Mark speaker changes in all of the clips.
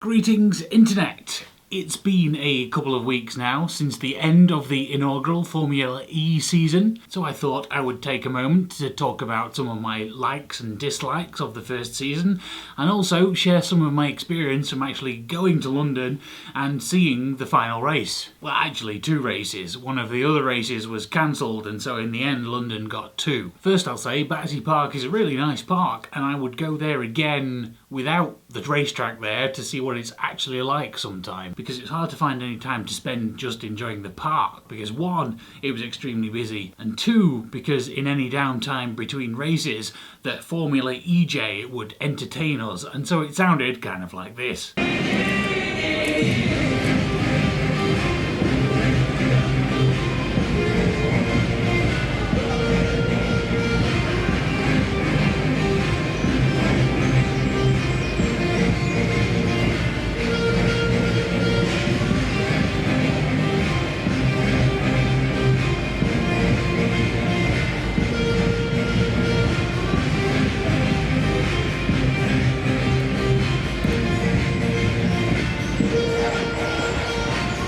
Speaker 1: Greetings, Internet! It's been a couple of weeks now since the end of the inaugural Formula E season, so I thought I would take a moment to talk about some of my likes and dislikes of the first season, and also share some of my experience from actually going to London and seeing the final race. Well, actually two races. One of the other races was cancelled, and so in the end London got two. First I'll say Battersea Park is a really nice park, and I would go there again without the racetrack there to see what it's actually like sometime, because it's hard to find any time to spend just enjoying the park, because one, it was extremely busy, and two, because in any downtime between races the Formula EJ would entertain us, and so it sounded kind of like this.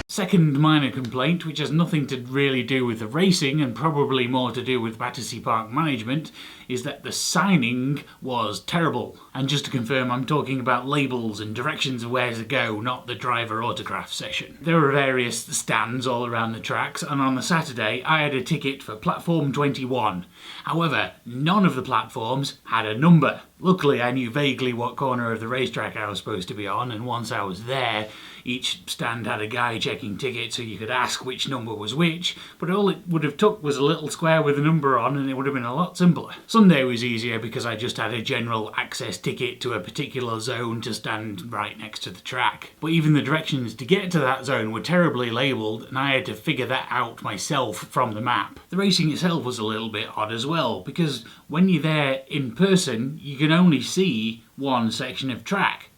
Speaker 1: Second minor complaint, which has nothing to really do with the racing and probably more to do with Battersea Park management, is that the signing was terrible. And just to confirm, I'm talking about labels and directions of where to go, not the driver autograph session. There were various stands all around the tracks, and on the Saturday I had a ticket for platform 21. However, none of the platforms had a number. Luckily I knew vaguely what corner of the racetrack I was supposed to be on, and once I was there, each stand had a guy checking tickets so you could ask which number was which, but all it would have took was a little square with a number on and it would have been a lot simpler. Sunday was easier because I just had a general access ticket to a particular zone to stand right next to the track. But even the directions to get to that zone were terribly labelled, and I had to figure that out myself from the map. The racing itself was a little bit odd as well, because when you're there in person you can only see one section of track.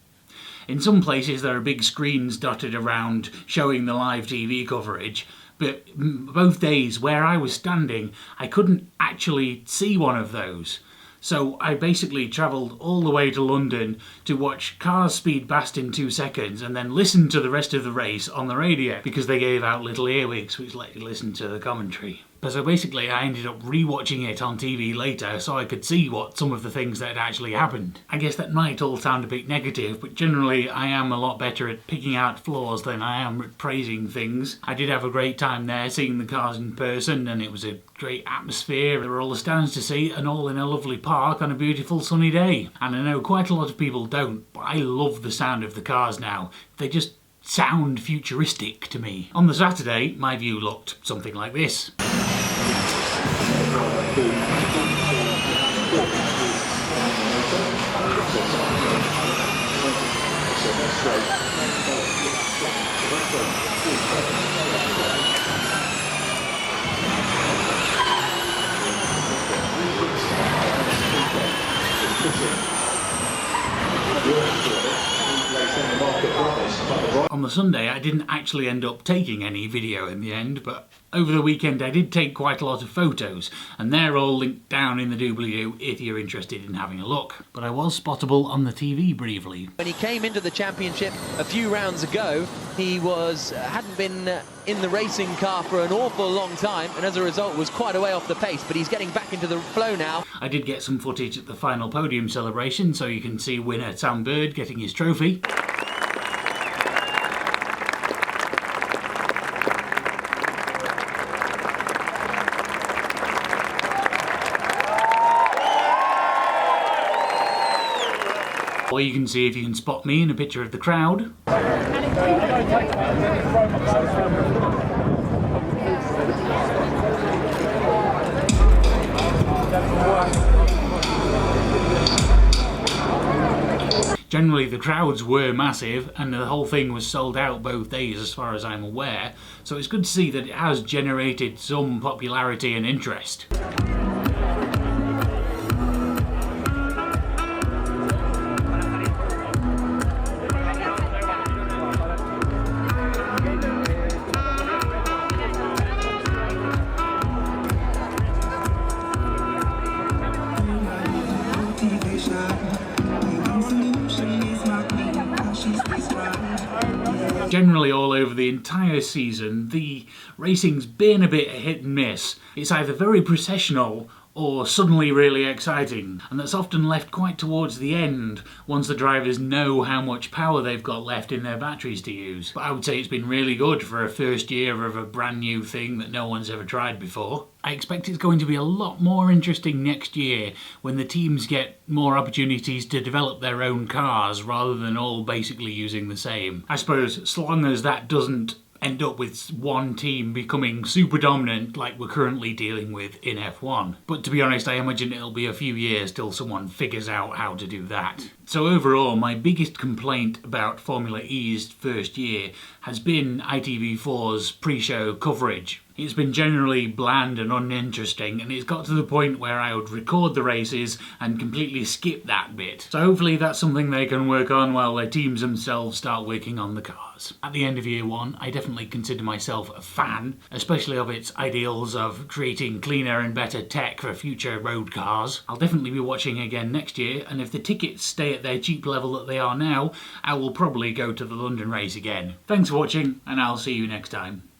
Speaker 1: In some places there are big screens dotted around showing the live TV coverage, but both days where I was standing I couldn't actually see one of those. So I basically travelled all the way to London to watch cars speed past in 2 seconds and then listen to the rest of the race on the radio, because they gave out little earwigs which let you listen to the commentary. So basically I ended up rewatching it on TV later so I could see what some of the things that had actually happened. I guess that might all sound a bit negative, but generally I am a lot better at picking out flaws than I am at praising things. I did have a great time there seeing the cars in person, and it was a great atmosphere. There were all the stands to see, and all in a lovely park on a beautiful sunny day. And I know quite a lot of people don't, but I love the sound of the cars now. They just sound futuristic to me. On the Saturday, my view looked something like this. On the Sunday I didn't actually end up taking any video in the end, but over the weekend I did take quite a lot of photos, and they're all linked down in the doobly-doo if you're interested in having a look. But I was spottable on the TV briefly.
Speaker 2: When he came into the championship a few rounds ago, he hadn't been in the racing car for an awful long time, and as a result was quite a way off the pace, but he's getting back into the flow now.
Speaker 1: I did get some footage at the final podium celebration, so you can see winner Sam Bird getting his trophy. Or you can see if you can spot me in a picture of the crowd. Generally the crowds were massive, and the whole thing was sold out both days as far as I'm aware, so it's good to see that it has generated some popularity and interest.
Speaker 3: motivation. The one solution is not me. She's prescribed.
Speaker 1: Generally all over the entire season, the racing's been a bit hit and miss. It's either very processional or suddenly really exciting, and that's often left quite towards the end once the drivers know how much power they've got left in their batteries to use. But I would say it's been really good for a first year of a brand new thing that no one's ever tried before. I expect it's going to be a lot more interesting next year when the teams get more opportunities to develop their own cars rather than all basically using the same. I suppose as long as that doesn't end up with one team becoming super dominant like we're currently dealing with in F1. But to be honest, I imagine it'll be a few years till someone figures out how to do that. So overall, my biggest complaint about Formula E's first year has been ITV4's pre-show coverage. It's been generally bland and uninteresting, and it's got to the point where I would record the races and completely skip that bit. So hopefully that's something they can work on while their teams themselves start working on the cars. At the end of year one, I definitely consider myself a fan, especially of its ideals of creating cleaner and better tech for future road cars. I'll definitely be watching again next year, and if the tickets stay at their cheap level that they are now, I will probably go to the London race again. Thanks for watching, and I'll see you next time.